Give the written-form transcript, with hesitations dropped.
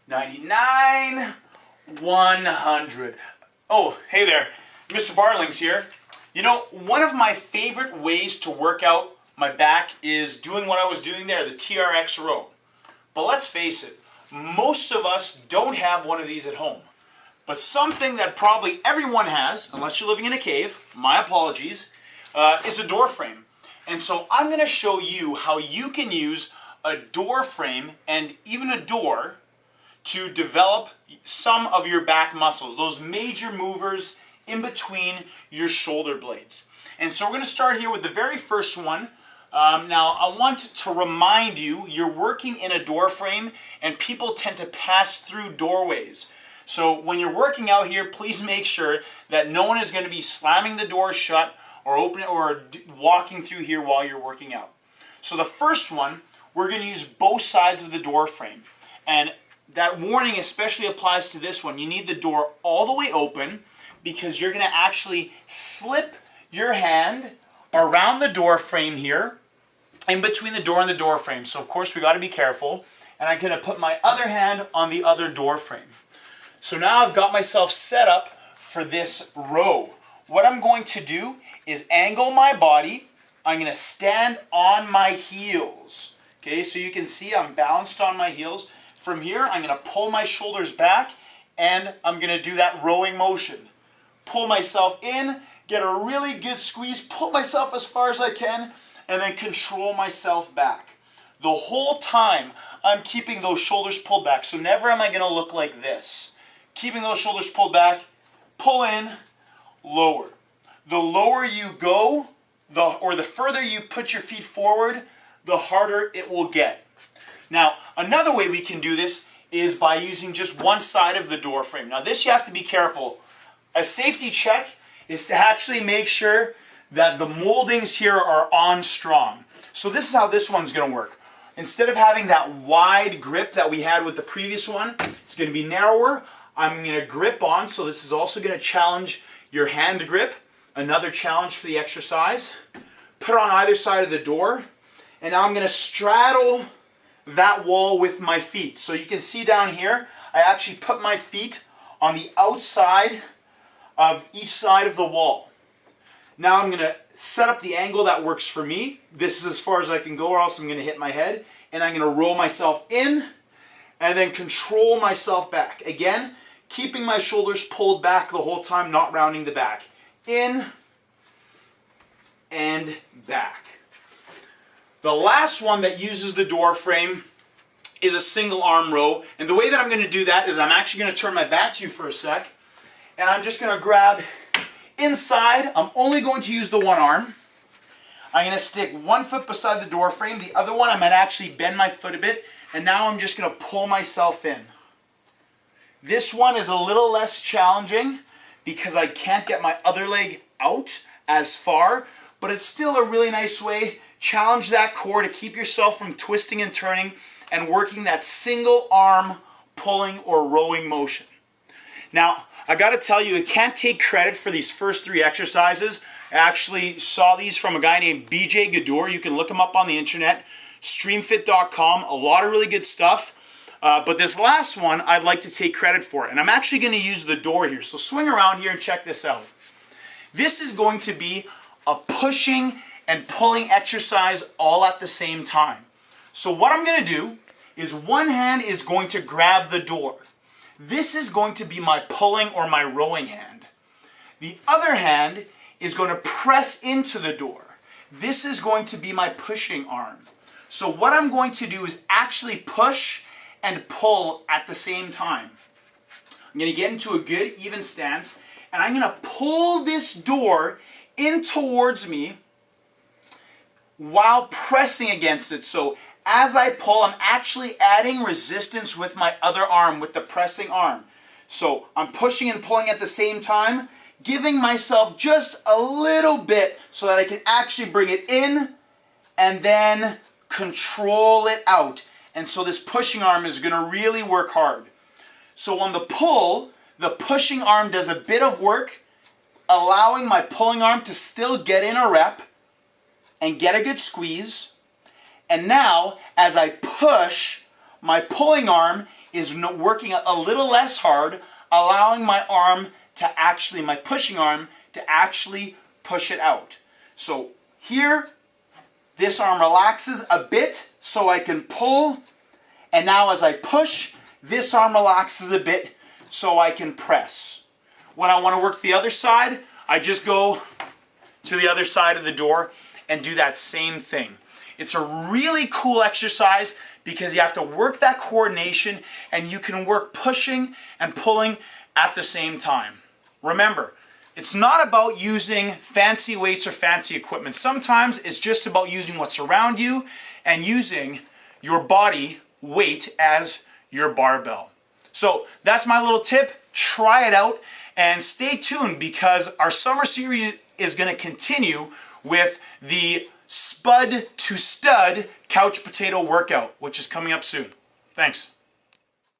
99, 100. Oh, hey there. Mr. Barlings here. You know, one of my favorite ways to work out my back is doing what I was doing there, the TRX row. But let's face it, most of us don't have one of these at home. But something that probably everyone has, unless you're living in a cave, my apologies, is a door frame. And so I'm going to show you how you can use a door frame and even a door to develop some of your back muscles, those major movers in between your shoulder blades. And so we're going to start here with the very first one. Now I want to remind you, you're working in a door frame and people tend to pass through doorways. So when you're working out here, please make sure that no one is going to be slamming the door shut or opening or walking through here while you're working out. So the first one, we're going to use both sides of the door frame. And that warning especially applies to this one. You need the door all the way open because you're going to actually slip your hand around the door frame here in between the door and the door frame. So of course we got to be careful. And I'm going to put my other hand on the other door frame. So now I've got myself set up for this row. What I'm going to do is angle my body. I'm going to stand on my heels. Okay, so you can see I'm balanced on my heels. From here, I'm going to pull my shoulders back and I'm going to do that rowing motion. Pull myself in, get a really good squeeze, pull myself as far as I can, and then control myself back. The whole time, I'm keeping those shoulders pulled back. So never am I going to look like this. Keeping those shoulders pulled back, pull in, lower. The lower you go, or the further you put your feet forward, the harder it will get. Now, another way we can do this is by using just one side of the door frame. Now this you have to be careful. A safety check is to actually make sure that the moldings here are on strong. So this is how this one's going to work. Instead of having that wide grip that we had with the previous one, it's going to be narrower. I'm going to grip on, so this is also going to challenge your hand grip. Another challenge for the exercise. Put it on either side of the door. And now I'm going to straddle that wall with my feet. So you can see down here, I actually put my feet on the outside of each side of the wall. Now I'm going to set up the angle that works for me. This is as far as I can go or else I'm going to hit my head. And I'm going to roll myself in and then control myself back. Again, keeping my shoulders pulled back the whole time, not rounding the back. In and back. The last one that uses the door frame is a single arm row. And the way that I'm going to do that is I'm actually going to turn my back to you for a sec. And I'm just going to grab inside. I'm only going to use the one arm. I'm going to stick one foot beside the door frame. The other one I might actually bend my foot a bit. And now I'm just going to pull myself in. This one is a little less challenging because I can't get my other leg out as far. But it's still a really nice way. Challenge that core to keep yourself from twisting and turning and working that single arm pulling or rowing motion. Now, I got to tell you, I can't take credit for these first three exercises. I actually saw these from a guy named BJ Gaddour. You can look him up on the internet, streamfit.com. A lot of really good stuff. But this last one, I'd like to take credit for. And I'm actually going to use the door here. So swing around here and check this out. This is going to be a pushing and pulling exercise all at the same time. So what I'm going to do is one hand is going to grab the door. This is going to be my pulling or my rowing hand. The other hand is going to press into the door. This is going to be my pushing arm. So what I'm going to do is actually push and pull at the same time. I'm going to get into a good even stance and I'm going to pull this door in towards me while pressing against it. So as I pull, I'm actually adding resistance with my other arm, with the pressing arm. So I'm pushing and pulling at the same time, giving myself just a little bit so that I can actually bring it in and then control it out. And so this pushing arm is going to really work hard. So on the pull, the pushing arm does a bit of work, allowing my pulling arm to still get in a rep and get a good squeeze. And now, as I push, my pulling arm is working a little less hard, allowing my arm to actually, my pushing arm, to actually push it out. So here, this arm relaxes a bit so I can pull, and now as I push, this arm relaxes a bit so I can press. When I want to work the other side, I just go to the other side of the door and do that same thing. It's a really cool exercise because you have to work that coordination and you can work pushing and pulling at the same time. Remember, it's not about using fancy weights or fancy equipment. Sometimes it's just about using what's around you and using your body weight as your barbell. So that's my little tip. Try it out and stay tuned because our summer series is going to continue with the Spud to Stud couch potato workout, which is coming up soon. Thanks.